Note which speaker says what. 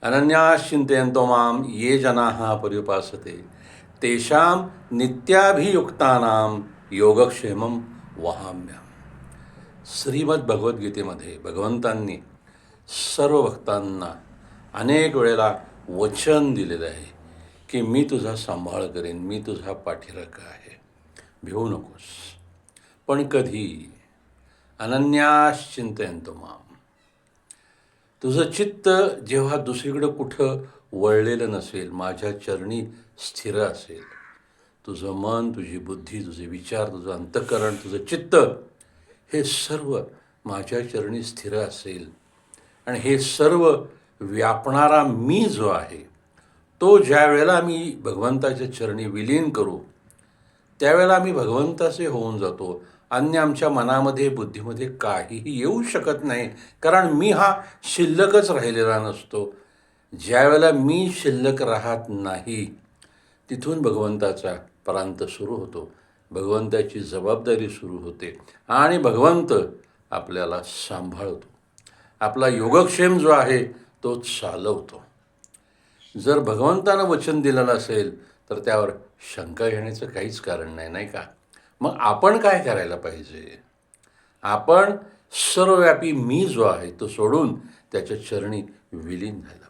Speaker 1: अनन्यास चिंतयन्तो ma'am ये जनाः पर्युपासते तेषां नित्याभियुक्तानां योगक्षेमं वहाम्यहम्. श्रीमद भगवद्गीतेमध्ये भगवंतांनी सर्व भक्तांना अनेक वेळेला वचन दिलेलं आहे की मी तुझा सांभाळ करेन, मी तुझा पाठीराखा आहे, भिवू नकोस. पण कधी? अनन्यास चिंतयन्तो माम. तुझं चित्त जेव्हा दुसरीकडं कुठं वळलेलं नसेल, माझ्या चरणी स्थिर असेल, तुझं मन, तुझी बुद्धी, तुझे विचार, तुझं अंतःकरण, तुझं चित्त हे सर्व माझ्या चरणी स्थिर असेल आणि हे सर्व व्यापणारा मी जो आहे तो ज्या वेळेला मी भगवंताच्या चरणी विलीन करू त्यावेळेला मी भगवंताचे होऊन जातो. अन्य आमच्या मनामध्ये बुद्धीमध्ये काहीही येऊ शकत नाही, कारण मी हा शिल्लकच राहिलेला नसतो. ज्यावेळेला मी शिल्लक राहत नाही तिथून भगवंताचा प्रांत सुरू होतो, भगवंताची जबाबदारी सुरू होते आणि भगवंत आपल्याला सांभाळतो, आपला योगक्षेम जो आहे तो चालवतो. जर भगवंतानं वचन दिलेलं असेल तर त्यावर शंका घेण्याचं काहीच कारण नाही, नाही का? मग आपण काय करायला पाहिजे? आपण सर्वव्यापी मी जो आहे तो सोडून त्याच्या चरणी विलीन झाला